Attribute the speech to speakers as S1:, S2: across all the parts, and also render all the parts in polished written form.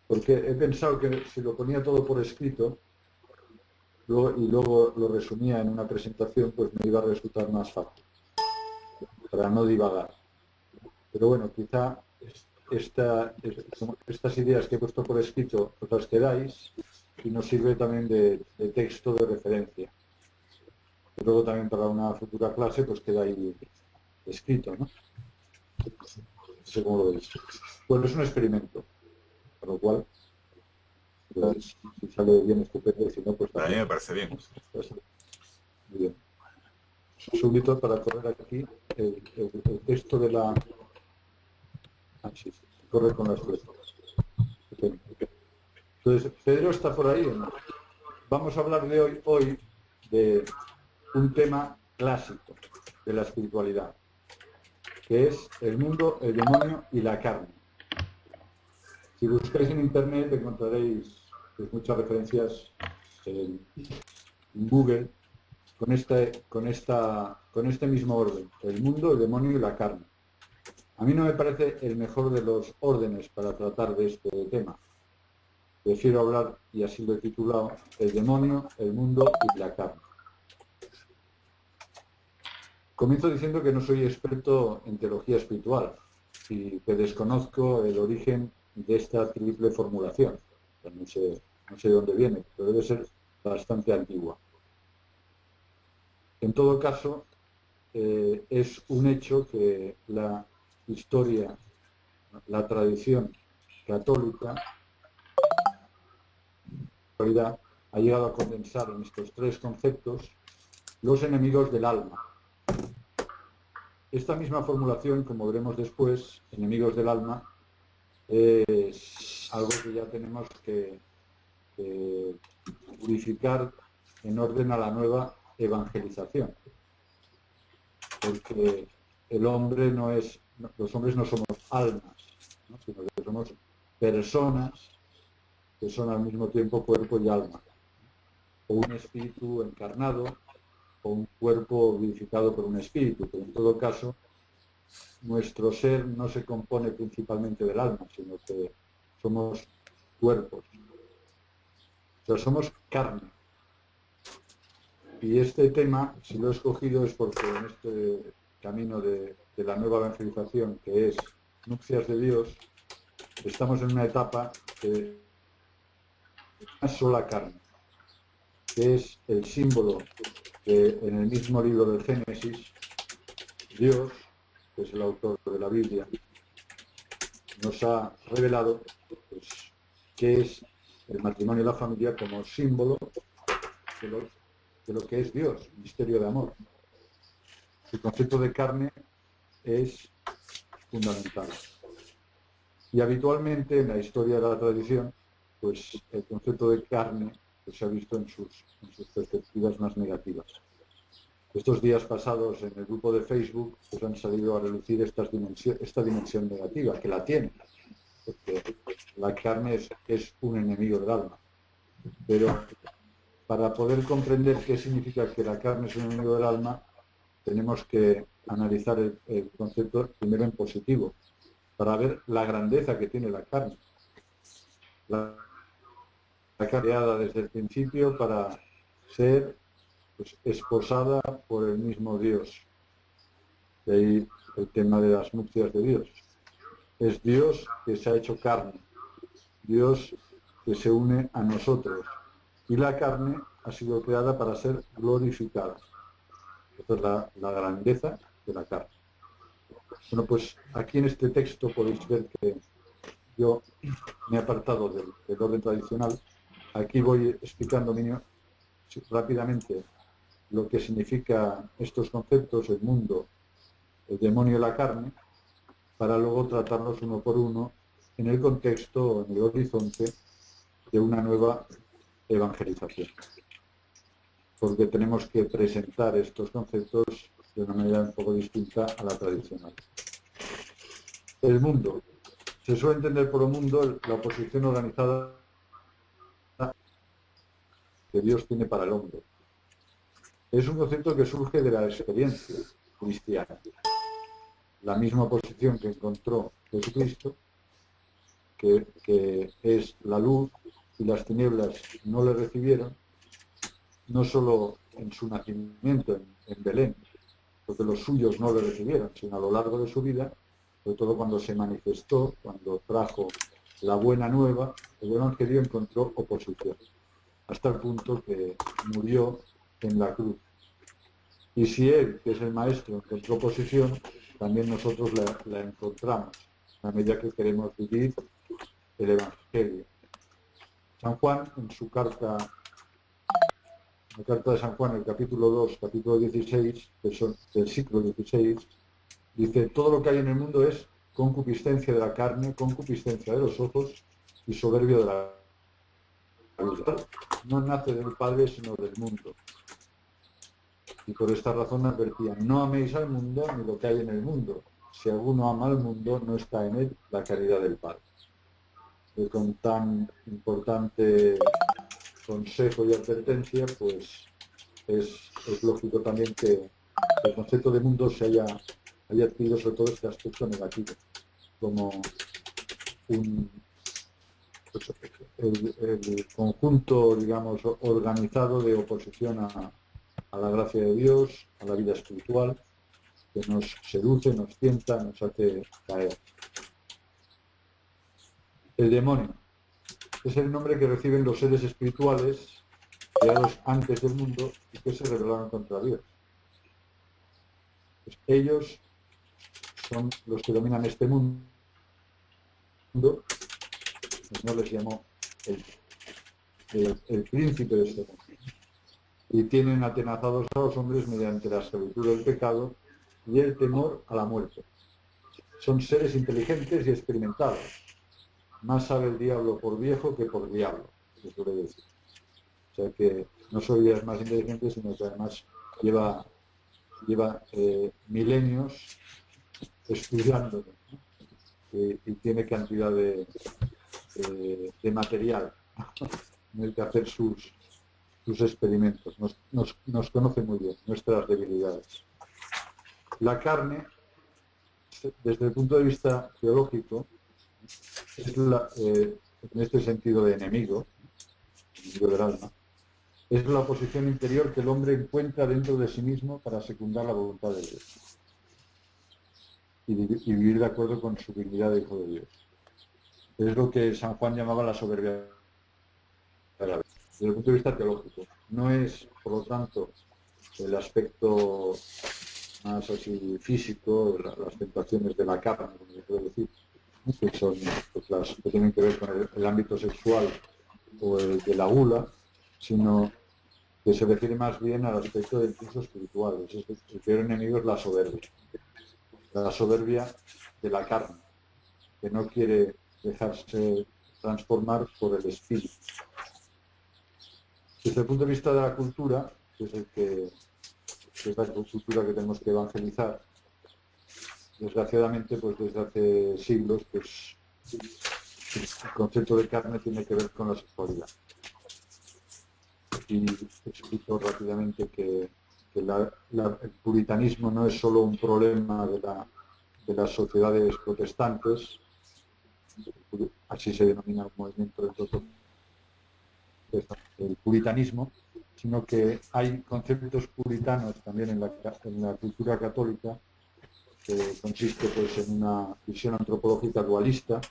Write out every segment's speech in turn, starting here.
S1: Porque he pensado que si lo ponía todo por escrito y luego lo resumía en una presentación, pues me iba a resultar más fácil, para no divagar. Pero bueno, quizá estas ideas que he puesto por escrito os las quedáis y nos sirve también de texto de referencia. Y luego también para una futura clase pues queda ahí escrito, ¿no? No sé cómo lo veis. Bueno, es un experimento, por lo cual, pues, si sale bien, estupendo, y si no, pues
S2: Para mí
S1: también.
S2: me parece bien.
S1: Muy bien. Un segundito para correr aquí el texto de la... Ah, sí, corre con las letras. Entonces, Pedro está por ahí, ¿no? Vamos a hablar de hoy de un tema clásico de la espiritualidad, que es el mundo, el demonio y la carne. Si buscáis en internet encontraréis pues, muchas referencias en Google con este mismo orden, el mundo, el demonio y la carne. A mí no me parece el mejor de los órdenes para tratar de este tema. Prefiero hablar, y así lo he titulado, el demonio, el mundo y la carne. Comienzo diciendo que no soy experto en teología espiritual y que desconozco el origen de esta triple formulación. No sé de dónde viene, pero debe ser bastante antigua. En todo caso, es un hecho que la historia, la tradición católica, ha llegado a condensar en estos tres conceptos los enemigos del alma. Esta misma formulación, como veremos después, enemigos del alma, es algo que ya tenemos que purificar en orden a la nueva evangelización. Porque el hombre no es, los hombres no somos almas, ¿no? Sino que somos personas que son al mismo tiempo cuerpo y alma. O un espíritu encarnado, o un cuerpo vivificado por un espíritu, pero en todo caso nuestro ser no se compone principalmente del alma, sino que somos cuerpos. O sea, somos carne. Y este tema, si lo he escogido, es porque en este camino de la nueva evangelización, que es Nupcias de Dios, estamos en una etapa de una sola carne, que es el símbolo que en el mismo libro del Génesis, Dios, que es el autor de la Biblia, nos ha revelado pues, qué es el matrimonio y la familia como símbolo de lo que es Dios, misterio de amor. El concepto de carne es fundamental. Y habitualmente en la historia de la tradición, pues el concepto de carne pues, se ha visto en sus perspectivas más negativas. Estos días pasados en el grupo de Facebook pues, han salido a relucir esta dimensión negativa, que la tiene, porque la carne es un enemigo del alma. Pero para poder comprender qué significa que la carne es un enemigo del alma, tenemos que analizar el concepto primero en positivo, para ver la grandeza que tiene la carne. La creada desde el principio para ser pues, esposada por el mismo Dios. De ahí el tema de las nupcias de Dios. Es Dios que se ha hecho carne, Dios que se une a nosotros. Y la carne ha sido creada para ser glorificada. Esta es la grandeza de la carne. Bueno, pues aquí en este texto podéis ver que yo me he apartado del orden tradicional. Aquí voy explicando rápidamente lo que significa estos conceptos, el mundo, el demonio y la carne, para luego tratarlos uno por uno en el contexto, en el horizonte de una nueva evangelización. Porque tenemos que presentar estos conceptos de una manera un poco distinta a la tradicional. El mundo. Se suele entender por el mundo la oposición organizada que Dios tiene para el hombre. Es un concepto que surge de la experiencia cristiana. La misma oposición que encontró Jesucristo que es la luz, y las tinieblas no le recibieron, no solo en su nacimiento en Belén, porque los suyos no le recibieron, sino a lo largo de su vida, sobre todo cuando se manifestó, cuando trajo la buena nueva, el Evangelio encontró oposición, hasta el punto que murió en la cruz. Y si él, que es el maestro, encontró oposición, también nosotros la encontramos, a medida que queremos vivir el Evangelio. San Juan, en su carta, la carta de San Juan, el capítulo 2, capítulo 16, del siglo XVI, dice: todo lo que hay en el mundo es concupiscencia de la carne, concupiscencia de los ojos y soberbio de la vida. No nace del Padre, sino del mundo. Y por esta razón advertía: no améis al mundo ni lo que hay en el mundo. Si alguno ama al mundo, no está en él la caridad del Padre. Y con tan importante consejo y advertencia, pues es lógico también que el concepto de mundo se haya adquirido sobre todo este aspecto negativo, como pues, el conjunto, digamos, organizado de oposición a la gracia de Dios, a la vida espiritual, que nos seduce, nos tienta, nos hace caer. El demonio es el nombre que reciben los seres espirituales creados antes del mundo y que se rebelaron contra Dios. Pues ellos son los que dominan este mundo. El Señor les llamó el príncipe de este mundo. Y tienen atenazados a los hombres mediante la esclavitud del pecado y el temor a la muerte. Son seres inteligentes y experimentados. Más sabe el diablo por viejo que por diablo, se suele decir. O sea que no solo es más inteligente, sino que además lleva milenios estudiándolo, ¿no? Y tiene cantidad de material en el que hacer sus experimentos. Nos conoce muy bien nuestras debilidades. La carne, desde el punto de vista teológico, es en este sentido de enemigo del alma, es la oposición interior que el hombre encuentra dentro de sí mismo para secundar la voluntad de Dios y vivir de acuerdo con su dignidad de hijo de Dios. Es lo que San Juan llamaba la soberbia de la vida. Desde el punto de vista teológico, no es, por lo tanto, el aspecto más así físico, las tentaciones de la carne, como se puede decir, que son pues, las que tienen que ver con el ámbito sexual o el de la gula, sino que se refiere más bien al aspecto del impulso espiritual. El peor enemigo es la soberbia de la carne, que no quiere dejarse transformar por el espíritu. Desde el punto de vista de la cultura, que es la cultura que tenemos que evangelizar, desgraciadamente, pues desde hace siglos, pues el concepto de carne tiene que ver con la sexualidad. Y explico rápidamente que el puritanismo no es solo un problema de las sociedades protestantes, así se denomina un movimiento dentro del puritanismo, sino que hay conceptos puritanos también en la cultura católica, que consiste pues, en una visión antropológica dualista.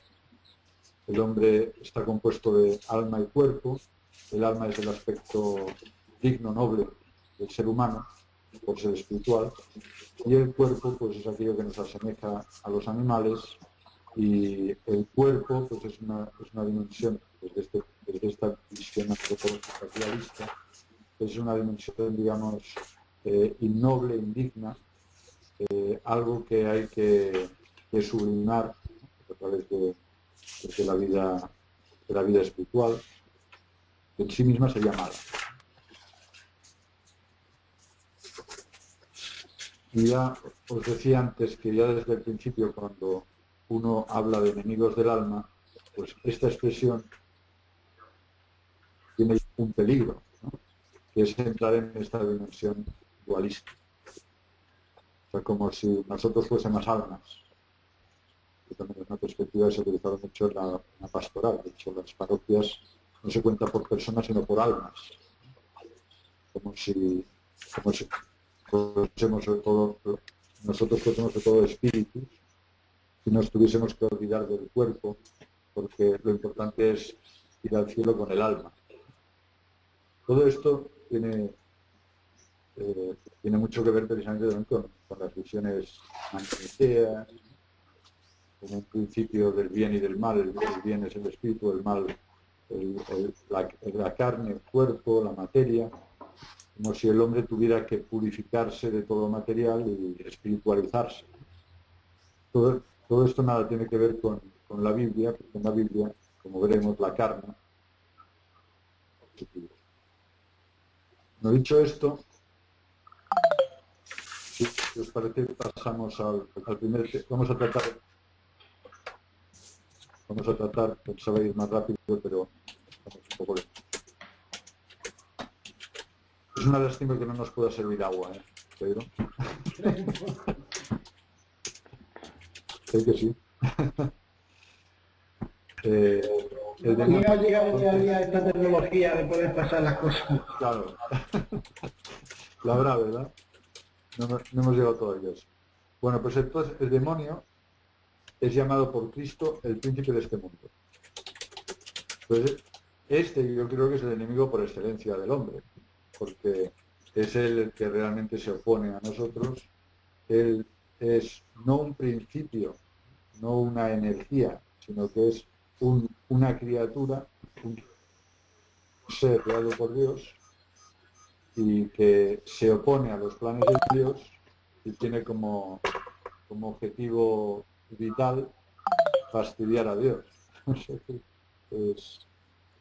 S1: El hombre está compuesto de alma y cuerpo. El alma es el aspecto digno, noble del ser humano, por ser espiritual, y el cuerpo pues, es aquello que nos asemeja a los animales, y el cuerpo pues, es una dimensión, desde esta visión antropológica dualista, es una dimensión, digamos, innoble, indigna, algo que hay que sublimar a través de la vida espiritual, que en sí misma sería mala. Y ya os decía antes que ya desde el principio, cuando uno habla de enemigos del alma, pues esta expresión tiene un peligro, ¿no? Que es entrar en esta dimensión dualista. O sea, como si nosotros fuésemos almas que también es una perspectiva que se ha utilizado mucho en la pastoral. De hecho, las parroquias no se cuentan por personas, sino por almas. Como si fuésemos nosotros fuésemos todo espíritus y nos tuviésemos que olvidar del cuerpo, porque lo importante es ir al cielo con el alma. Todo esto tiene mucho que ver precisamente también con las visiones maniqueas, como un principio del bien y del mal. El bien es el espíritu, el mal la carne, el cuerpo, la materia, como si el hombre tuviera que purificarse de todo material y espiritualizarse. Todo esto nada tiene que ver con la Biblia, porque en la Biblia, como veremos, la carne. No dicho esto, si os parece, pasamos al primer tema. Vamos a tratar, pensaba ir más rápido, pero estamos un poco lejos. Es una lástima que no nos pueda servir agua, Pedro. Sé que sí.
S2: No ha llegado todavía esta tecnología de poder pasar las cosas.
S1: Claro. La habrá, ¿verdad? No hemos llegado todavía a eso. Bueno, pues entonces el demonio es llamado por Cristo el príncipe de este mundo. Entonces, yo creo que es el enemigo por excelencia del hombre, porque es él el que realmente se opone a nosotros. Él es no un principio, no una energía, sino que es una criatura, un ser creado por Dios y que se opone a los planes de Dios y tiene como objetivo vital fastidiar a Dios.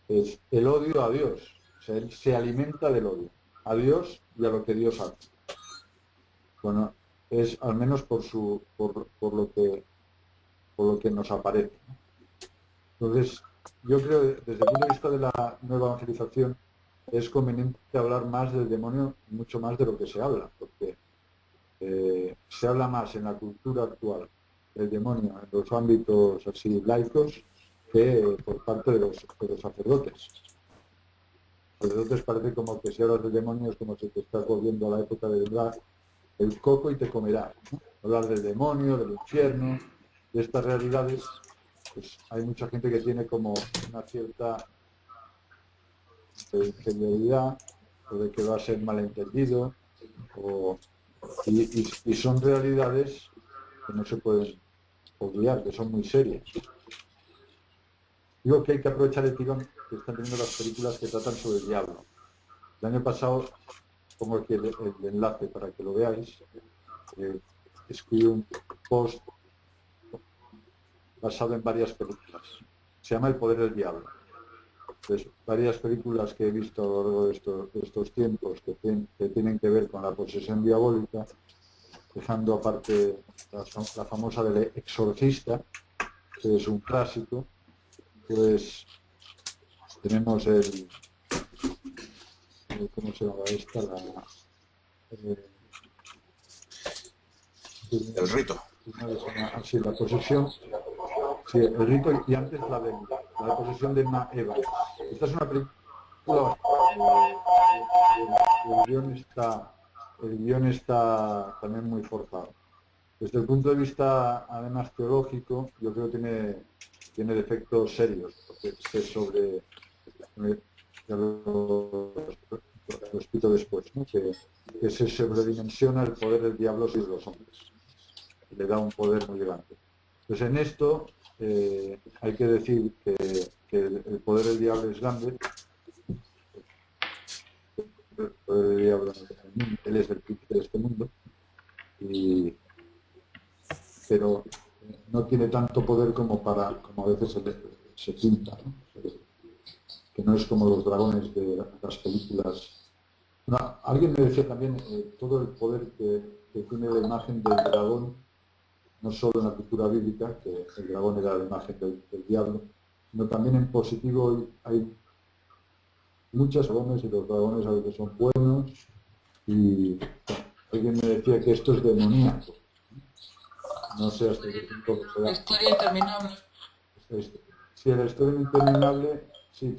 S1: Es el odio a Dios. O sea, él se alimenta del odio a Dios y a lo que Dios hace. Bueno, es al menos por lo que nos aparece. Entonces, yo creo que desde el punto de vista de la nueva evangelización es conveniente hablar más del demonio, mucho más de lo que se habla, porque se habla más en la cultura actual del demonio en los ámbitos así laicos que por parte de los sacerdotes. Los sacerdotes parece como que si hablas del demonio es como si te estás volviendo a la época de vendrá el coco y te comerá, ¿no? Hablar del demonio, del infierno, de estas realidades, pues hay mucha gente que tiene como una cierta ingenuidad o de que va a ser malentendido y son realidades que no se pueden obviar, que son muy serias. Digo que hay que aprovechar el tirón que están teniendo las películas que tratan sobre el diablo. El año pasado, pongo aquí el enlace para que lo veáis, escribí un post basado en varias películas. Se llama El poder del diablo. Entonces, varias películas que he visto a lo largo de estos tiempos que tienen que ver con la posesión diabólica, dejando aparte la famosa del Exorcista, que es un clásico. Pues tenemos ¿cómo se llama esta?
S3: El rito.
S1: Sí, la posesión. Sí, el rito y antes la posesión de Eva. Esta es una película. El guión está también muy forzado. Desde el punto de vista, además, teológico, yo creo que tiene defectos serios, porque ya lo explico después, ¿no? que se sobredimensiona el poder del diablo sobre los hombres. Le da un poder muy grande. Pues en esto hay que decir que el poder del diablo es grande. El poder del diablo en el mundo, él es el príncipe de este mundo, pero no tiene tanto poder como a veces se pinta, ¿no? Que no es como los dragones de las películas. Bueno, alguien me decía también todo el poder que tiene la imagen del dragón, no solo en la cultura bíblica, que el dragón era la imagen del diablo, sino también en positivo hay muchos dragones y los dragones a veces son buenos y alguien me decía que esto es demoníaco. no sé hasta qué punto
S3: La historia interminable.
S1: Si la historia interminable, sí,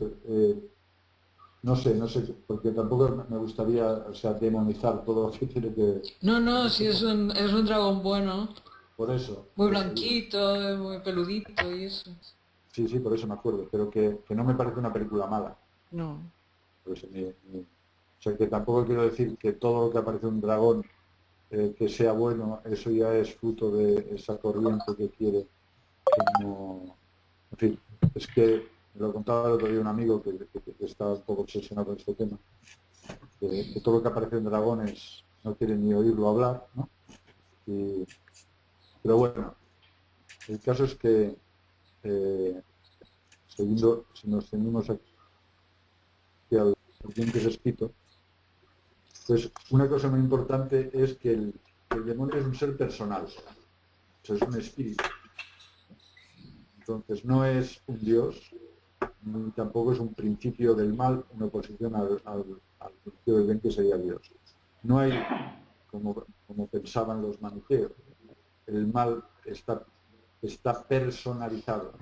S1: no sé, porque tampoco me gustaría, o sea, demonizar todo lo que tiene que...
S3: No, si es un dragón bueno,
S1: Por
S3: muy
S1: eso digo.
S3: blanquito, muy peludito y eso.
S1: Sí, por eso me acuerdo, pero que no me parece una película mala.
S3: No.
S1: Pues, o sea, que tampoco quiero decir que todo lo que aparece un dragón que sea bueno, eso ya es fruto de esa corriente que quiere, como... En fin, es que me lo contaba el otro día un amigo que estaba un poco obsesionado con este tema, que todo lo que aparece en dragones no quiere ni oírlo hablar, ¿no? Y, pero bueno, el caso es que, si nos ceñimos aquí al bien que es escrito, pues una cosa muy importante es que el demonio es un ser personal, o sea, es un espíritu. Entonces no es un dios, ni tampoco es un principio del mal en oposición al principio del bien que sería Dios. No hay, como pensaban los maniqueos, el mal está personalizado.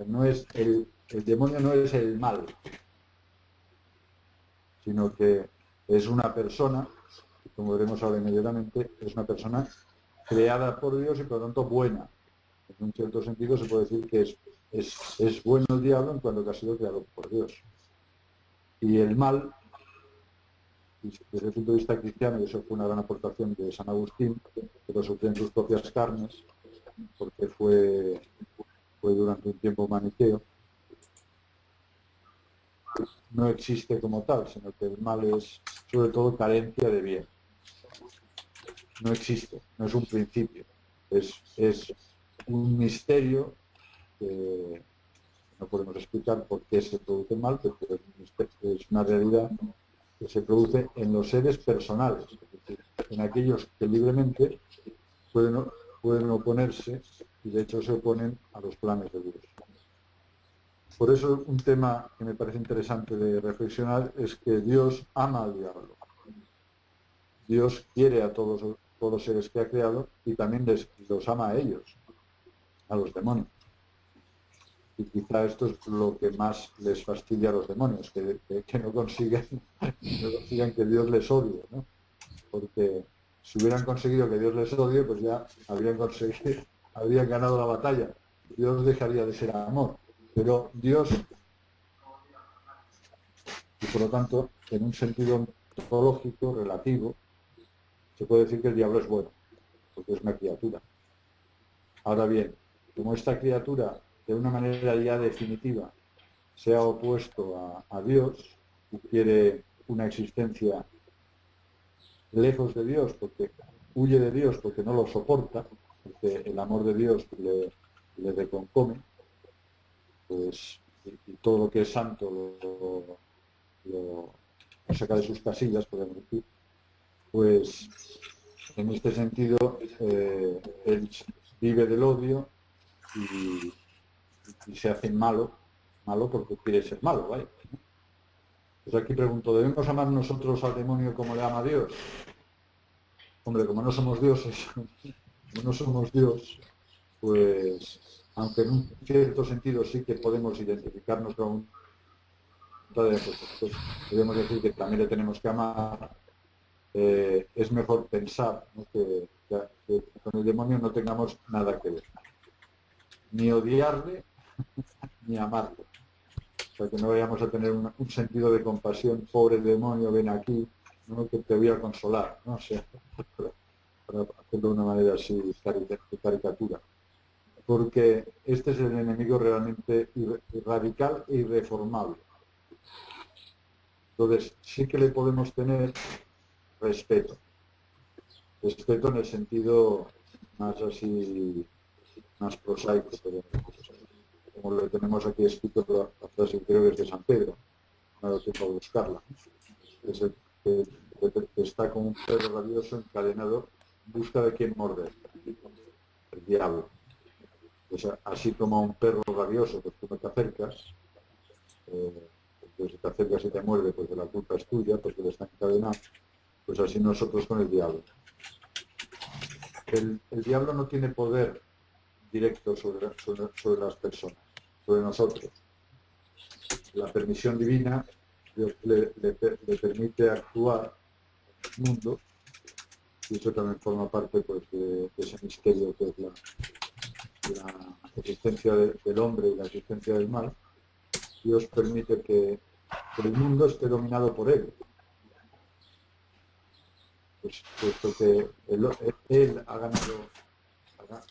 S1: No es el demonio no es el mal, sino que es una persona, como veremos ahora inmediatamente, es una persona creada por Dios y por lo tanto buena. En un cierto sentido se puede decir que es bueno el diablo en cuanto que ha sido creado por Dios. Y el mal, desde el punto de vista cristiano, y eso fue una gran aportación de San Agustín, que lo sufrió en sus propias carnes, porque fue durante un tiempo maniqueo, no existe como tal, sino que el mal es sobre todo carencia de bien. No existe, no es un principio, es un misterio que no podemos explicar por qué se produce el mal, pero es una realidad que se produce en los seres personales, es decir, en aquellos que libremente pueden oponerse y de hecho se oponen a los planes de Dios. Por eso un tema que me parece interesante de reflexionar es que Dios ama al diablo. Dios quiere a todos los seres que ha creado y también los ama a ellos, a los demonios. Y quizá esto es lo que más les fastidia a los demonios, que no consigan que Dios les odie, ¿no? Porque si hubieran conseguido que Dios les odie, pues ya habrían ganado la batalla. Dios dejaría de ser amor. Pero Dios, y por lo tanto, en un sentido ontológico, relativo, se puede decir que el diablo es bueno, porque es una criatura. Ahora bien, como esta criatura, de una manera ya definitiva, se ha opuesto a Dios y quiere una existencia lejos de Dios, porque huye de Dios porque no lo soporta, porque el amor de Dios le reconcome, pues, y todo lo que es santo lo saca de sus casillas, podemos decir, pues en este sentido él vive del odio y se hace malo porque quiere ser malo, ¿vale? Pues aquí pregunto, ¿debemos amar nosotros al demonio como le ama a Dios? Hombre, como no somos dioses, como no somos Dios, pues, aunque en un cierto sentido sí que podemos identificarnos con pues debemos decir que también le tenemos que amar, es mejor pensar, ¿no? que con el demonio no tengamos nada que ver. Ni odiarle, ni amarle. O sea, que no vayamos a tener un sentido de compasión, pobre demonio, ven aquí, ¿no? Que te voy a consolar, ¿no? O sea, para hacerlo de una manera así, caricatura. Porque este es el enemigo realmente radical e irreformable. Entonces, sí que le podemos tener respeto. Respeto en el sentido más así, más prosaico, como lo tenemos aquí escrito la frase, creo que es de San Pedro, no lo tengo que buscarla. Es el que está como un perro rabioso encadenado en busca de quien morder, el diablo. Pues así como a un perro rabioso, pues tú no te acercas, pues si te acercas y te muerde, pues la culpa es tuya, porque le está encadenado, pues así nosotros con el diablo. el diablo no tiene poder directo sobre las personas, sobre nosotros. La permisión divina Dios le permite actuar en el mundo, y eso también forma parte pues, de ese misterio que es la existencia del hombre y la existencia del mal. Dios permite que el mundo esté dominado por él, pues, puesto que él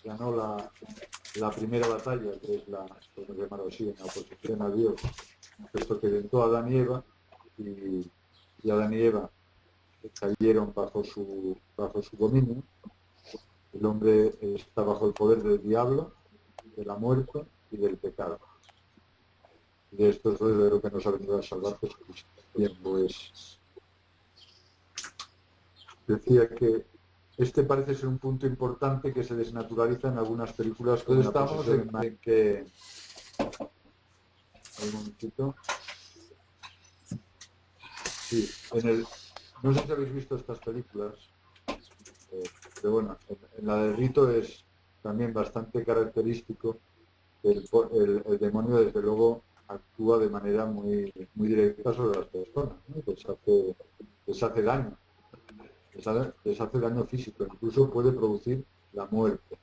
S1: ganó la primera batalla, que es podemos llamarlo así, en la oposición a Dios, puesto que tentó a Adán y Eva, y Adán y Eva cayeron bajo su dominio. El hombre está bajo el poder del diablo, de la muerte y del pecado. Y de esto es de lo que nos ha venido a salvar Jesucristo. Bien, pues decía que este parece ser un punto importante que se desnaturaliza en algunas películas. Entonces estamos en que... Un momentito. Sí, no sé si habéis visto estas películas, pero bueno, en la del rito es también bastante característico que el demonio desde luego actúa de manera muy, muy directa sobre las personas, ¿no? Les hace daño, les hace daño físico, incluso puede producir la muerte.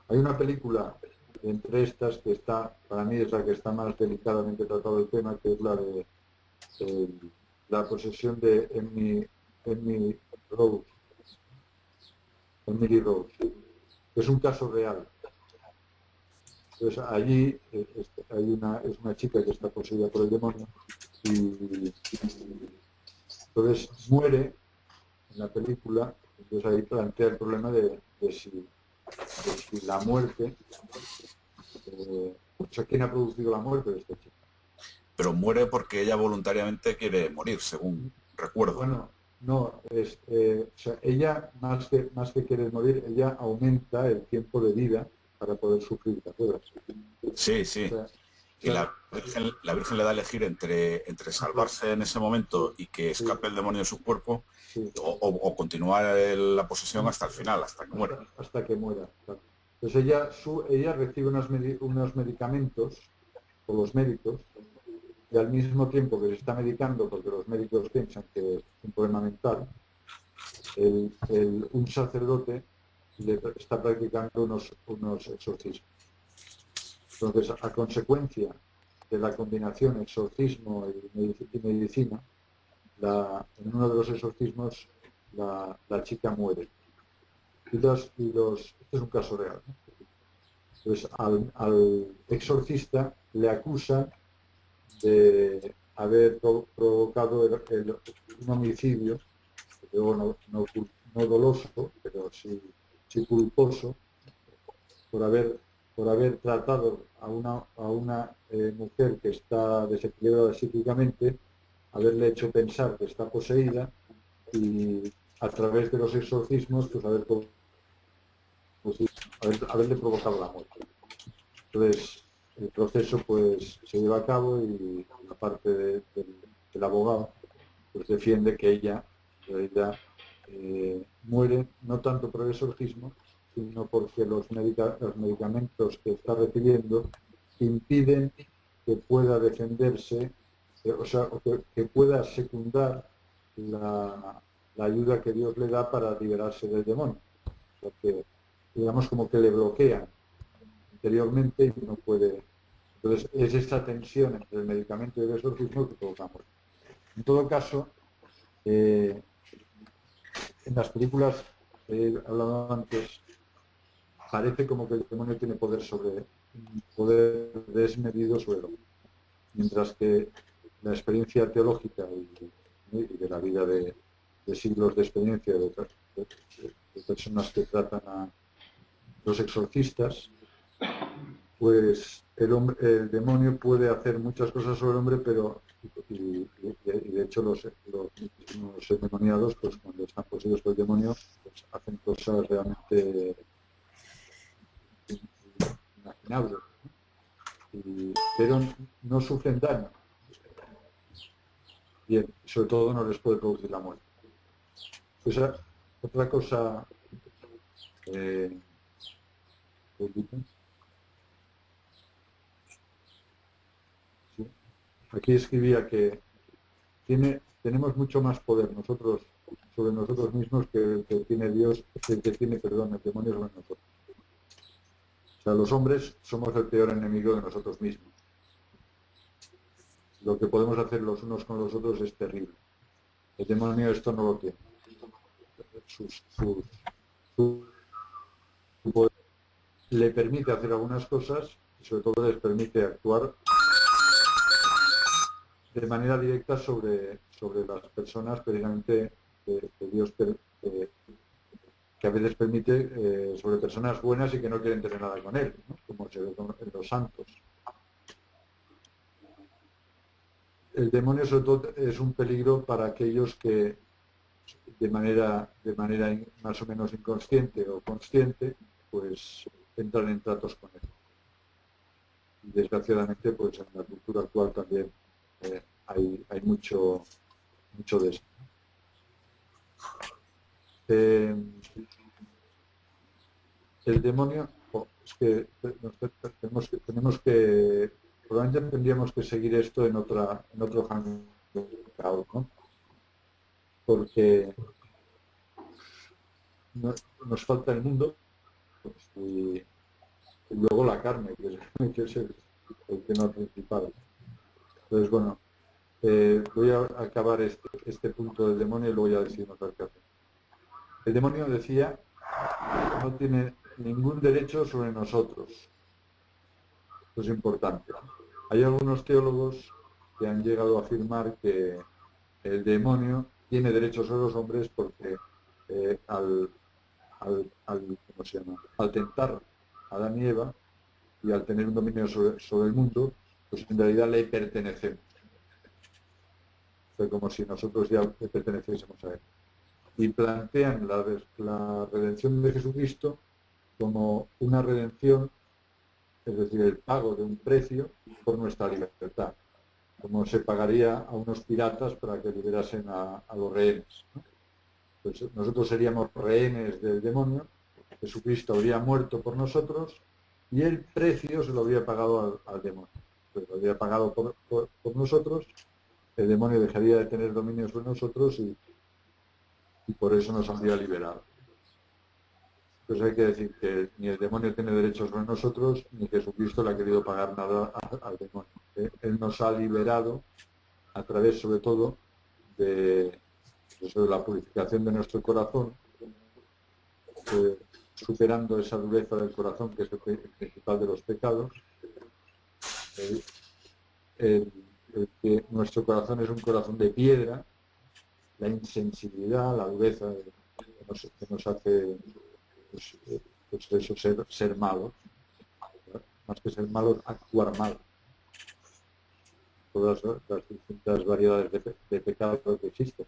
S1: Hay una película entre estas que para mí es la que está más delicadamente tratado el tema, que es la de la posesión de Emily Rose, que es un caso real. Entonces allí es una chica que está poseída por el demonio y entonces muere en la película. Entonces ahí plantea el problema de si la muerte, o sea, ¿quién ha producido la muerte de esta chica?
S4: Pero muere porque ella voluntariamente quiere morir, según recuerdo.
S1: Bueno, no, o sea, ella más que querer morir, ella aumenta el tiempo de vida para poder sufrir, ¿te acuerdas?
S4: Sí, sí.
S1: O sea,
S4: y la Virgen le da a elegir entre salvarse en ese momento y que escape el demonio de su cuerpo, sí, o continuar la posesión hasta el final, hasta que muera.
S1: Hasta que muera, claro. Entonces ella recibe unos medicamentos por los médicos, y al mismo tiempo que se está medicando, porque los médicos piensan que es un problema mental, un sacerdote le está practicando unos exorcismos. Entonces, a consecuencia de la combinación exorcismo y medicina, en uno de los exorcismos la chica muere. Esto es un caso real, ¿no? Entonces, al exorcista le acusan de haber provocado un homicidio, luego no doloso, pero sí culposo, por haber tratado a una mujer que está desequilibrada psíquicamente, haberle hecho pensar que está poseída y a través de los exorcismos pues haberle provocado la muerte. Entonces el proceso pues se lleva a cabo y la parte del abogado pues defiende que ella en realidad muere no tanto por el exorcismo, sino porque los medicamentos que está recibiendo impiden que pueda defenderse, o sea, que pueda secundar la ayuda que Dios le da para liberarse del demonio. Porque, digamos, como que le bloquean interiormente y no puede. Entonces, es esta tensión entre el medicamento y el exorcismo que provocamos. En todo caso, en las películas que he hablado antes, parece como que el demonio tiene poder desmedido sobre el hombre, mientras que la experiencia teológica y de la vida de siglos de experiencia de personas que tratan a los exorcistas, pues el demonio puede hacer muchas cosas sobre el hombre, pero y de hecho los endemoniados, pues cuando están poseídos por el demonio, pues hacen cosas realmente imaginables, ¿no? Pero no sufren daño. Bien, sobre todo no les puede producir la muerte. Pues, otra cosa Sí. Aquí escribía que tenemos mucho más poder nosotros sobre nosotros mismos que el que tiene Dios, el que tiene, perdón, el demonio sobre nosotros. O sea, los hombres somos el peor enemigo de nosotros mismos. Lo que podemos hacer los unos con los otros es terrible. El demonio esto no lo tiene. Su poder le permite hacer algunas cosas y sobre todo les permite actuar de manera directa sobre las personas precisamente que Dios que a veces permite sobre personas buenas y que no quieren tener nada con él, ¿no? Como se ve en los santos. El demonio sobre todo es un peligro para aquellos que de manera más o menos inconsciente o consciente pues entran en tratos con él. Y desgraciadamente pues en la cultura actual también hay mucho de eso. El demonio, es que tenemos que probablemente tendríamos que seguir esto en otro hangout, ¿no? Porque nos falta el mundo y luego la carne, que es el tema principal. Entonces, bueno, voy a acabar este punto del demonio y luego ya decidimos ver qué hacer. El demonio, decía, no tiene ningún derecho sobre nosotros. Esto es importante. Hay algunos teólogos que han llegado a afirmar que el demonio tiene derechos sobre los hombres porque ¿cómo se llama? Al tentar a Adán y Eva y al tener un dominio sobre el mundo, pues en realidad le pertenecemos. Es como si nosotros ya le perteneciésemos a él. Y plantean la redención de Jesucristo como una redención, es decir, el pago de un precio por nuestra libertad, como se pagaría a unos piratas para que liberasen a los rehenes, ¿no? Pues nosotros seríamos rehenes del demonio, Jesucristo habría muerto por nosotros y el precio se lo habría pagado al demonio. Pues lo habría pagado por nosotros, el demonio dejaría de tener dominio sobre nosotros y por eso nos habría liberado. Entonces hay que decir que ni el demonio tiene derechos sobre nosotros, ni Jesucristo le ha querido pagar nada al demonio. Él nos ha liberado a través, sobre todo, de la purificación de nuestro corazón, superando esa dureza del corazón, que es el principal de los pecados. Que nuestro corazón es un corazón de piedra, la insensibilidad, la dureza que nos hace pues eso, ser malos, ¿verdad? Más que ser malos, actuar mal. Todas las distintas variedades de pecado que existen.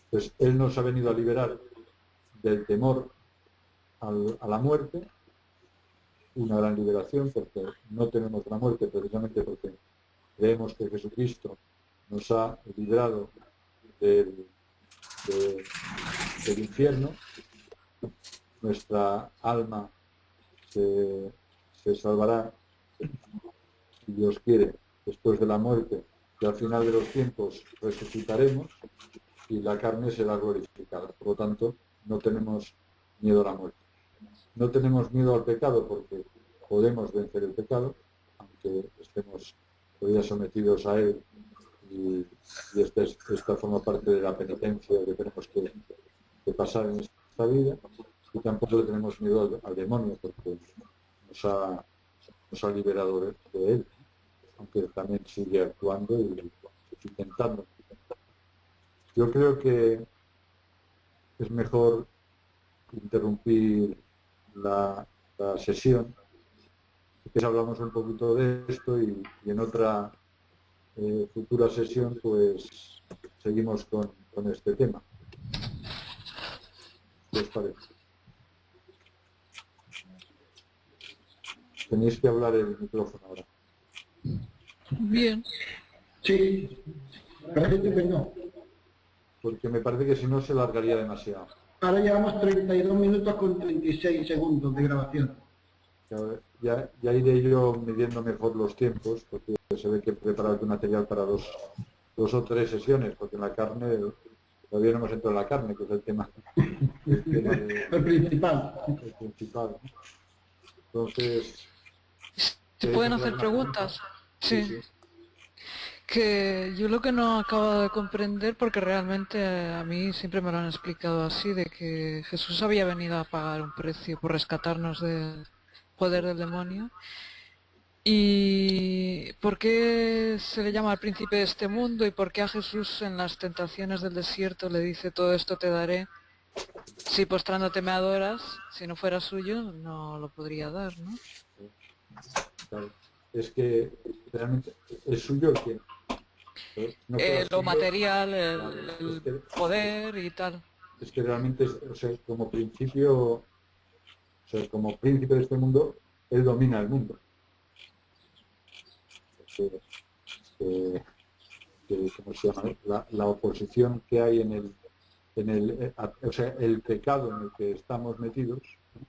S1: Entonces, Él nos ha venido a liberar del temor a la muerte, una gran liberación, porque no tenemos la muerte precisamente porque creemos que Jesucristo nos ha librado del infierno. Nuestra alma se salvará, si Dios quiere, después de la muerte, y al final de los tiempos resucitaremos y la carne será glorificada. Por lo tanto, no tenemos miedo a la muerte. No tenemos miedo al pecado porque podemos vencer el pecado, aunque estemos todavía sometidos a él, y esta forma parte de la penitencia que tenemos que pasar en esta vida. Y tampoco le tenemos miedo al demonio porque nos ha liberado de él, aunque también sigue actuando y intentando. Yo creo que es mejor interrumpir la sesión, que hablamos un poquito de esto y en otra futura sesión pues seguimos con este tema. ¿Qué os parece? Tenéis que hablar el micrófono ahora.
S3: Bien.
S2: Sí, parece que no.
S1: Porque me parece que si no se largaría demasiado.
S2: Ahora llevamos 32 minutos con 36 segundos de grabación.
S1: Ya iré yo midiendo mejor los tiempos, porque se ve que he preparado el material para dos o tres sesiones, porque en la carne, todavía no hemos entrado en la carne, que es el tema
S2: El principal.
S1: el principal, ¿no? Entonces,
S3: ¿Se pueden hacer preguntas? Sí. Que yo lo que no acabo de comprender, porque realmente a mí siempre me lo han explicado así, de que Jesús había venido a pagar un precio por rescatarnos del poder del demonio. ¿Y por qué se le llama al príncipe de este mundo? ¿Y por qué a Jesús en las tentaciones del desierto le dice todo esto te daré? Si postrándote me adoras, si no fuera suyo, no lo podría dar, ¿no?
S1: claro, es que realmente es suyo el que no fuera
S3: Lo
S1: suyo,
S3: material,
S1: claro,
S3: el poder y tal.
S1: es que realmente, o sea, como principio, o sea, como príncipe de este mundo, él domina el mundo. ¿Cómo se llama? La oposición que hay o sea, el pecado en el que estamos metidos, ¿no?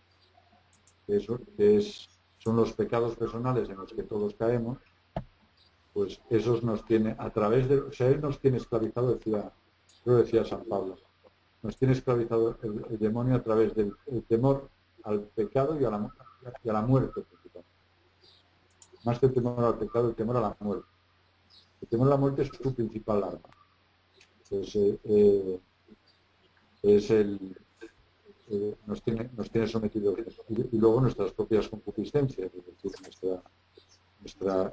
S1: Son los pecados personales en los que todos caemos, pues esos nos tiene, a través de, o sea, él nos tiene esclavizado, decía San Pablo, nos tiene esclavizado el demonio a través del temor al pecado y a la muerte, principalmente. Más que el temor al pecado, el temor a la muerte. El temor a la muerte es su principal arma. Entonces, nos tiene sometidos y luego nuestras propias concupiscencias, es decir,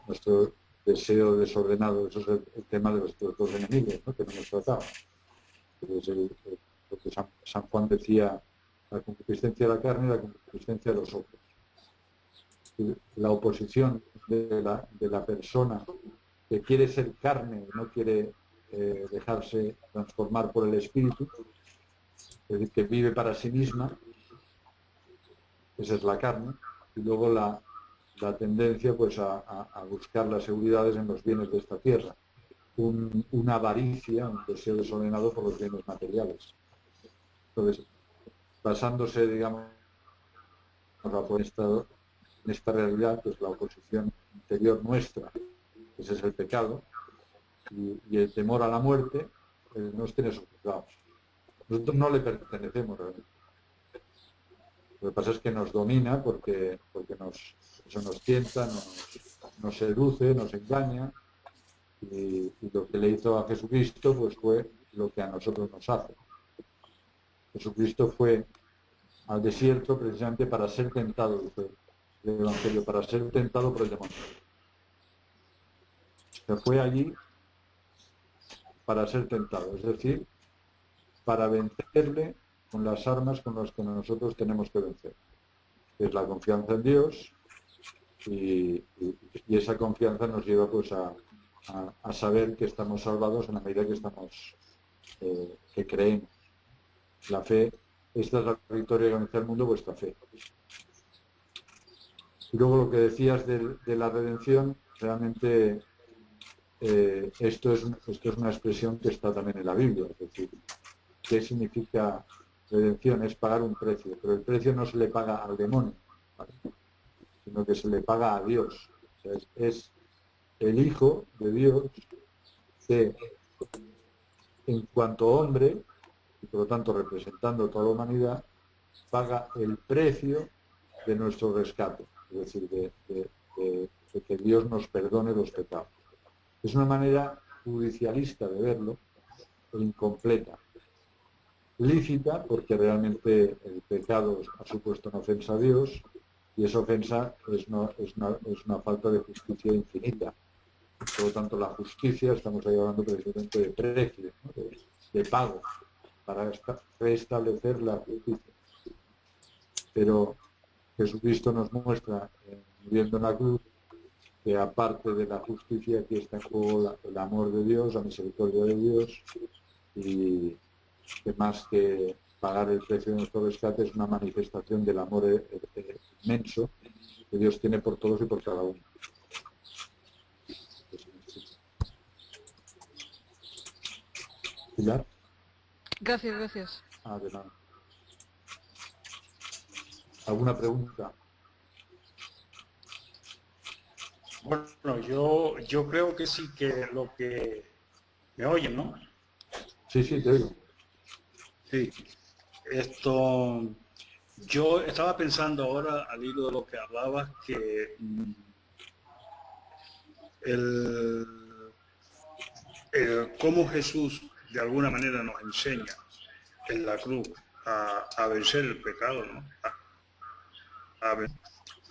S1: nuestro deseo desordenado. Eso es el tema de nuestros dos enemigos, ¿no? Que no hemos tratado. Lo que San Juan decía, la concupiscencia de la carne y la concupiscencia de los ojos. La oposición de la persona que quiere ser carne, no quiere dejarse transformar por el espíritu, es decir, que vive para sí misma, esa es la carne, y luego la tendencia pues a buscar las seguridades en los bienes de esta tierra, una avaricia, un deseo desordenado por los bienes materiales. Entonces, basándose, digamos, en esta realidad, pues la oposición interior nuestra, ese es el pecado, y el temor a la muerte, nos tiene sojuzgados. Nosotros no le pertenecemos realmente. Lo que pasa es que nos domina porque eso nos tienta, nos seduce, nos engaña, y lo que le hizo a Jesucristo pues fue lo que a nosotros nos hace. Jesucristo fue al desierto precisamente para ser tentado, dice el Evangelio, para ser tentado por el demonio. Se fue allí para ser tentado, es decir, para vencerle con las armas con las que nosotros tenemos que vencer. Es la confianza en Dios, y esa confianza nos lleva pues a saber que estamos salvados en la medida que creemos. La fe, esta es la victoria que vence al mundo, vuestra fe. Y luego lo que decías de la redención, realmente esto es una expresión que está también en la Biblia. Es decir, ¿qué significa redención? Es pagar un precio, pero el precio no se le paga al demonio, ¿vale? Sino que se le paga a Dios. O sea, es el Hijo de Dios que, en cuanto hombre, y por lo tanto representando toda la humanidad, paga el precio de nuestro rescate, es decir, de que Dios nos perdone los pecados. Es una manera judicialista de verlo, e incompleta. Lícita, porque realmente el pecado ha supuesto una ofensa a Dios, y esa ofensa es una falta de justicia infinita. Por lo tanto, la justicia, estamos ahí hablando precisamente de precio, ¿no? de pago, para restablecer la justicia. Pero Jesucristo nos muestra, viviendo en la cruz, que aparte de la justicia, aquí está en juego el amor de Dios, la misericordia de Dios, y que más que pagar el precio de nuestro rescate es una manifestación del amor inmenso que Dios tiene por todos y por cada uno. ¿Pilar?
S3: Gracias.
S1: De nada. ¿Alguna pregunta?
S5: Bueno, yo creo que sí, que lo que me oyen, ¿no?
S1: Sí, sí, te oigo.
S5: Sí. Yo estaba pensando ahora, al hilo de lo que hablabas, que el, cómo Jesús de alguna manera nos enseña en la cruz a vencer el pecado, ¿no?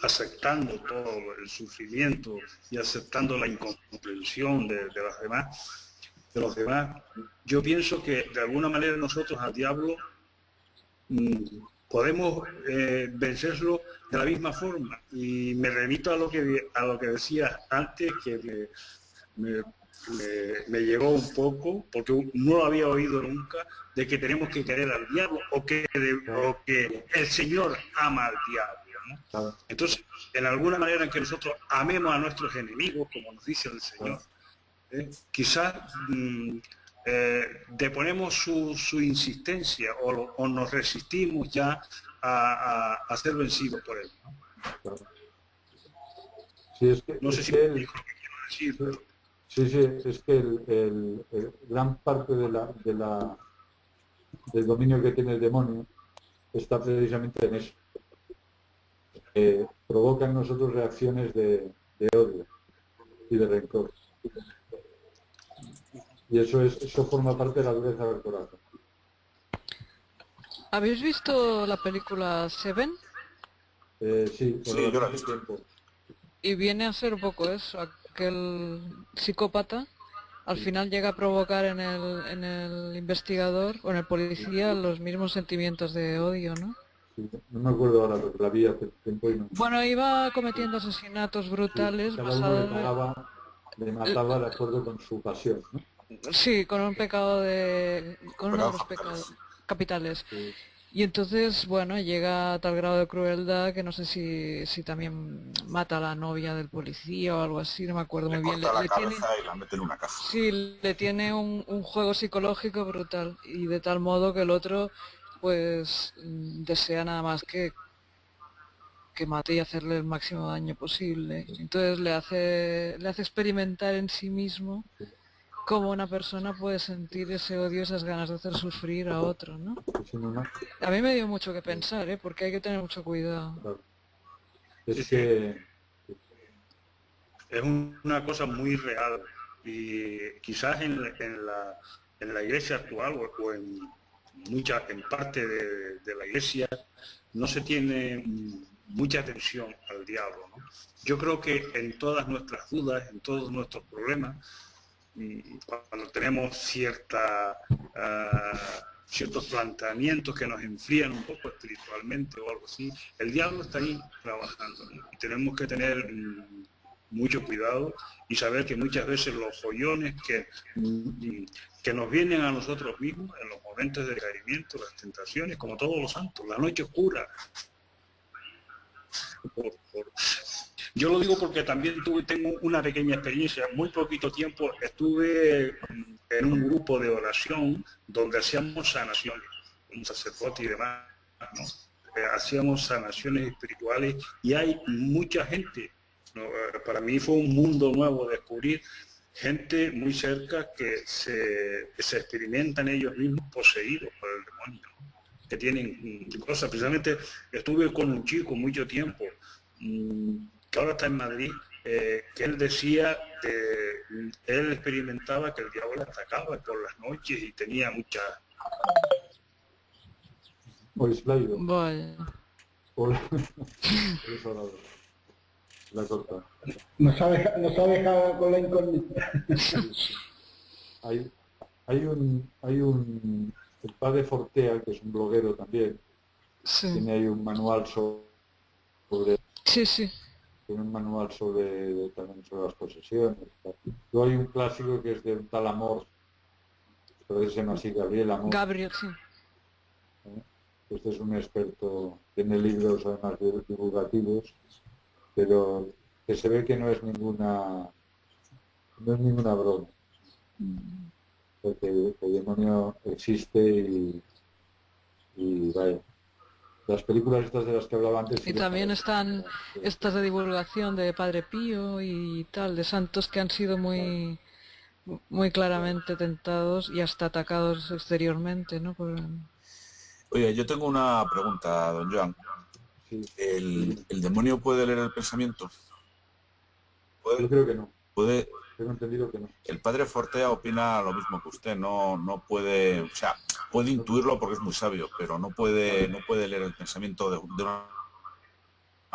S5: Aceptando todo el sufrimiento y aceptando la incomprensión de los demás. Yo pienso que de alguna manera nosotros al diablo podemos vencerlo de la misma forma. Y me remito a lo que decías antes, que me llegó un poco, porque no lo había oído nunca, de que tenemos que querer al diablo o que el Señor ama al diablo, ¿no?
S1: Claro.
S5: Entonces, en alguna manera en que nosotros amemos a nuestros enemigos, como nos dice el Señor, quizás deponemos su insistencia o nos resistimos ya a ser vencidos por él, ¿no?
S1: Claro. Sí, es que,
S5: No sé si me explico lo que quiero decir, pero...
S1: Sí, sí, es que gran parte del dominio que tiene el demonio está precisamente en eso. Provoca en nosotros reacciones de odio y de rencor. Y eso forma parte de la dureza del corazón.
S3: ¿Habéis visto la película Seven?
S1: Sí,
S4: Sí, yo la he visto.
S1: tiempo.
S3: Y viene a ser un poco eso, aquel psicópata al final llega a provocar en el investigador o en el policía los mismos sentimientos de odio, ¿no?
S1: Sí, no me acuerdo ahora, porque la vi hace tiempo y no.
S3: Bueno, iba cometiendo asesinatos brutales
S1: Cada uno
S3: basados...
S1: le mataba de acuerdo con su pasión, ¿no?
S3: Sí, con un pecado con uno de los
S4: Pecados
S3: pecados capitales.
S1: Sí.
S3: Y entonces, bueno, llega a tal grado de crueldad que no sé si también mata a la novia del policía o algo así, no me acuerdo
S4: Le
S3: muy bien.
S4: corta la cabeza y la mete en una caja.
S3: Sí, le tiene un juego psicológico brutal y de tal modo que el otro pues desea nada más que mate y hacerle el máximo daño posible. Entonces le hace experimentar en sí mismo cómo una persona puede sentir ese odio, esas ganas de hacer sufrir a otro, ¿no? A mí me dio mucho que pensar, ¿eh? Porque hay que tener mucho cuidado.
S1: Claro.
S5: Sí,
S1: Es que...
S5: Es una cosa muy real y quizás en la iglesia actual o en parte de la iglesia no se tiene mucha atención al diablo, ¿no? Yo creo que en todas nuestras dudas, en todos nuestros problemas, cuando tenemos ciertos planteamientos que nos enfrían un poco espiritualmente o algo así, el diablo está ahí trabajando, ¿no? Y tenemos que tener mucho cuidado y saber que muchas veces los follones que nos vienen a nosotros mismos en los momentos de caimiento, las tentaciones, como todos los santos, la noche oscura. Yo lo digo porque también tengo una pequeña experiencia, muy poquito tiempo estuve en un grupo de oración donde hacíamos sanaciones, un sacerdote y demás, ¿no? Hacíamos sanaciones espirituales y hay mucha gente, ¿no? Para mí fue un mundo nuevo descubrir gente muy cerca que se experimentan ellos mismos poseídos por el demonio, ¿no? Que tienen cosas. Precisamente estuve con un chico mucho tiempo, que ahora está en Madrid, que él decía que él experimentaba que el diablo le atacaba por las noches y tenía muchas...
S3: Vaya.
S1: La corta.
S2: Nos ha dejado con la incógnita.
S1: El padre Fortea, que es un bloguero también,
S3: Sí.
S1: tiene ahí un manual sobre...
S3: Sí.
S1: Tiene un manual también sobre las posesiones. Luego hay un clásico que es de un tal Amor, pero se llama así, Gabriel Amor.
S3: Gabriel, sí.
S1: Este es un experto, tiene libros además divulgativos, pero que se ve que no es ninguna broma. Porque el demonio existe y vaya, Las películas estas de las que hablaba antes.
S3: Y también están estas de divulgación de Padre Pío y tal, de santos que han sido muy claramente tentados y hasta atacados exteriormente, ¿no?
S4: Oye, yo tengo una pregunta, don Joan.
S1: Sí.
S4: ¿El demonio puede leer el pensamiento?
S1: Yo creo que no.
S4: Puede.
S1: Tengo entendido que no.
S4: El padre Fortea opina lo mismo que usted, no puede, o sea, puede intuirlo porque es muy sabio, pero no puede leer el pensamiento de una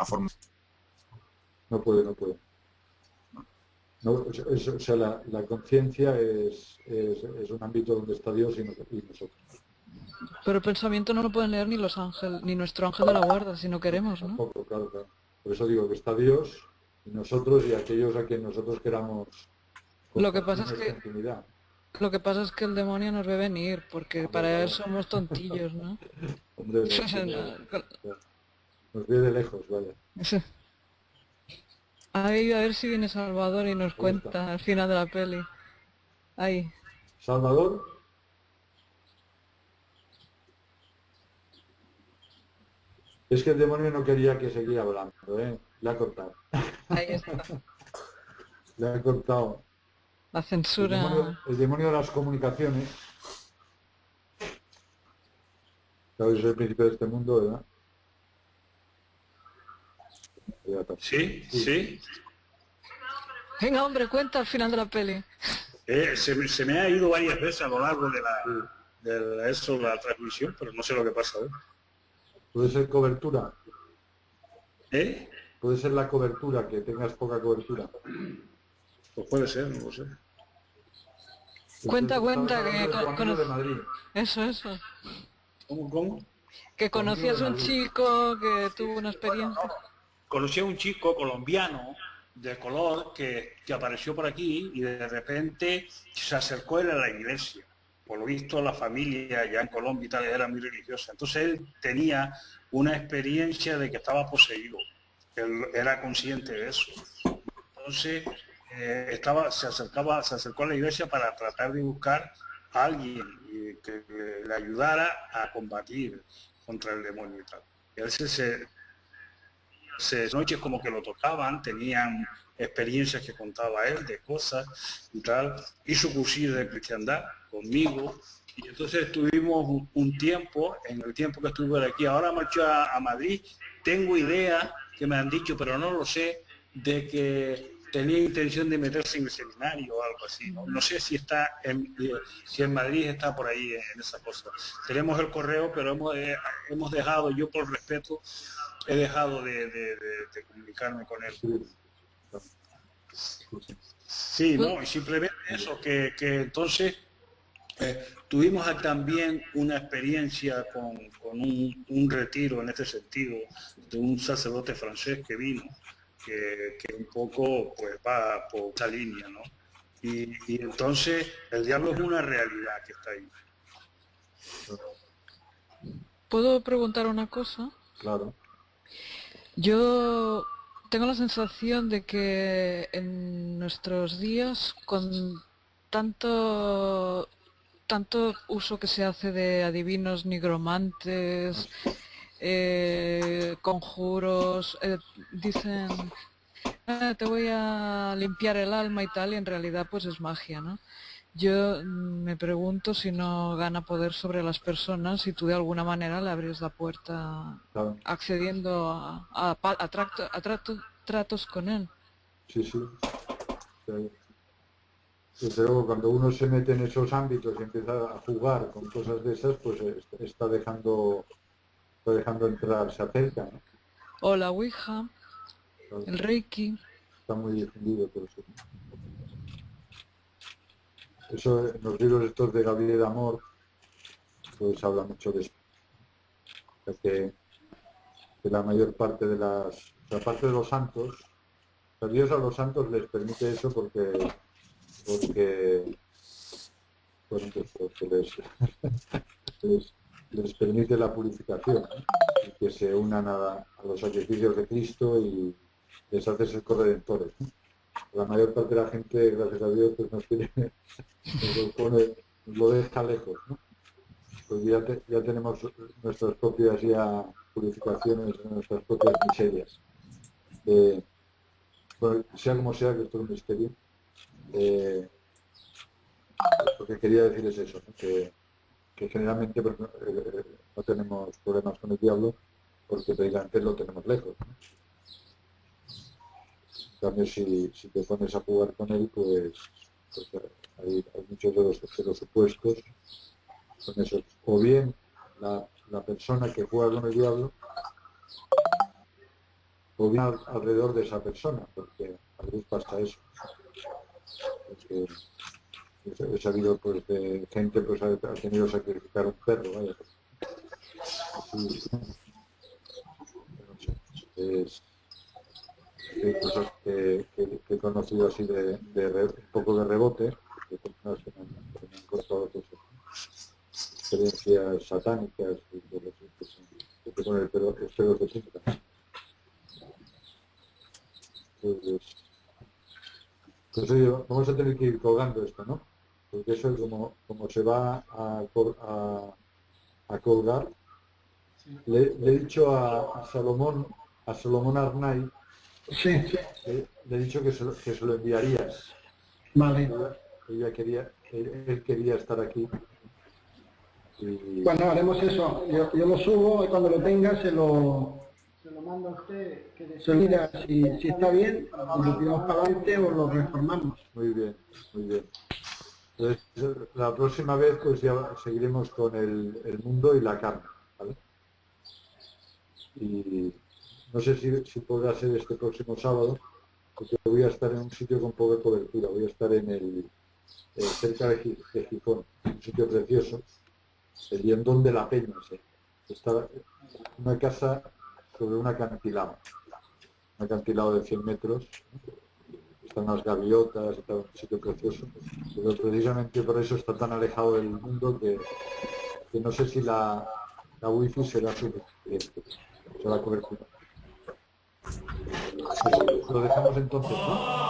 S4: forma.
S1: No puede. No, o sea, la conciencia es un ámbito donde está Dios y nosotros.
S3: Pero el pensamiento no lo pueden leer ni los ángeles, ni nuestro ángel de la guarda, si no queremos, ¿no?
S1: Tampoco, claro. Por eso digo que está Dios y nosotros y aquellos a quien nosotros queramos.
S3: Lo que pasa es que el demonio nos ve venir, porque para él somos tontillos, ¿no?
S1: Hombre, nos ve de lejos, vaya.
S3: Ahí, a ver si viene Salvador y nos cuenta al final de la peli. Ahí.
S1: ¿Salvador? Es que el demonio no quería que siguiera hablando, ¿eh? Le ha cortado.
S3: Ahí está.
S1: Le ha cortado.
S3: La censura.
S1: El demonio de las comunicaciones. ¿Sabes? Es el príncipe de este mundo, ¿verdad?
S5: Sí.
S3: Venga, hombre, cuenta al final de la peli.
S5: Se me ha ido varias veces a lo largo de la transmisión, pero no sé lo que pasa hoy.
S1: Puede ser cobertura.
S5: ¿Eh?
S1: Puede ser la cobertura, que tengas poca cobertura.
S5: Pues puede ser, no lo sé.
S3: Cuenta que
S1: de Madrid.
S3: Eso.
S5: ¿Cómo?
S3: Que conocías a un chico que tuvo una experiencia.
S5: Conocí a un chico colombiano de color que apareció por aquí y de repente se acercó él a la iglesia. Por lo visto la familia ya en Colombia y tal era muy religiosa. Entonces él tenía una experiencia de que estaba poseído. Él era consciente de eso. Entonces se acercó a la iglesia para tratar de buscar a alguien que le ayudara a combatir contra el demonio y tal. Y a veces noches como que lo tocaban, tenían experiencias que contaba él de cosas y tal, hizo cursillo de cristiandad conmigo y entonces estuvimos un tiempo, en el tiempo que estuve aquí, ahora marchó a Madrid, tengo idea que me han dicho, pero no lo sé, de que tenía intención de meterse en el seminario o algo así, no sé si si en Madrid está por ahí en esa cosa. Tenemos el correo, pero hemos dejado, yo por respeto, he dejado de comunicarme con él. Sí, no, y simplemente eso, que entonces tuvimos también una experiencia con un retiro en este sentido de un sacerdote francés que vino, que un poco pues va por esa línea, ¿no? Y entonces el diablo es una realidad que está ahí.
S3: ¿Puedo preguntar una cosa?
S1: Claro.
S3: Yo tengo la sensación de que en nuestros días, con tanto uso que se hace de adivinos, nigromantes, conjuros, dicen, te voy a limpiar el alma y tal, y en realidad pues es magia, ¿no? Yo me pregunto si no gana poder sobre las personas si tú de alguna manera le abres la puerta accediendo a tratos con él.
S1: Sí. Desde luego, cuando uno se mete en esos ámbitos y empieza a jugar con cosas de esas, pues está dejando entrar, se acerca, ¿no?
S3: O la Ouija, claro. El Reiki.
S1: Está muy difundido todo eso. Eso en los libros estos de Gabriel Amor, pues habla mucho de eso. Que la mayor parte de la parte de los santos, Dios a los santos les permite eso porque les permite la purificación, ¿no? Y que se unan a los sacrificios de Cristo y les hace ser corredentores, ¿no? La mayor parte de la gente, gracias a Dios, pues nos lo deja lejos, ¿no? Pues ya tenemos nuestras propias purificaciones, de nuestras propias miserias. Bueno, sea como sea, que esto es un misterio, lo que quería decir es eso, ¿no? Que generalmente pues, no tenemos problemas con el diablo porque precisamente lo tenemos lejos, ¿no? En cambio, si te pones a jugar con él, pues hay muchos de los supuestos son esos. O bien la persona que juega con el diablo, o bien alrededor de esa persona, porque a veces pasa eso. Porque he sabido pues de gente pues ha tenido que sacrificar un perro, vaya. Así, no sé, hay cosas que he conocido así un poco de rebote, de personas que me han contado pues, experiencias satánicas y de que con el pelos de tinta. Pues oye, vamos a tener que ir colgando esto, ¿no? Porque eso es como se va a colgar. Le he dicho a Salomón Arnay,
S2: Sí,
S1: le he dicho que se lo enviarías.
S2: vale.
S1: Él quería estar aquí. Y...
S2: Bueno, haremos eso. Yo lo subo y cuando lo tenga se lo mando a usted, que se mira si está bien, y lo tiramos para adelante o lo reformamos.
S1: Muy bien, muy bien. Entonces, la próxima vez pues ya seguiremos con el mundo y la carne, ¿vale? Y no sé si podrá ser este próximo sábado, porque voy a estar en un sitio con poca cobertura, voy a estar en cerca de Gijón, un sitio precioso, el Liendón de la Peña, ¿sí? Está una casa sobre un acantilado de 100 metros, están las gaviotas, está un sitio precioso, pero precisamente por eso está tan alejado del mundo que no sé si la wifi será suficiente, será cobertura. Lo dejamos entonces, ¿no?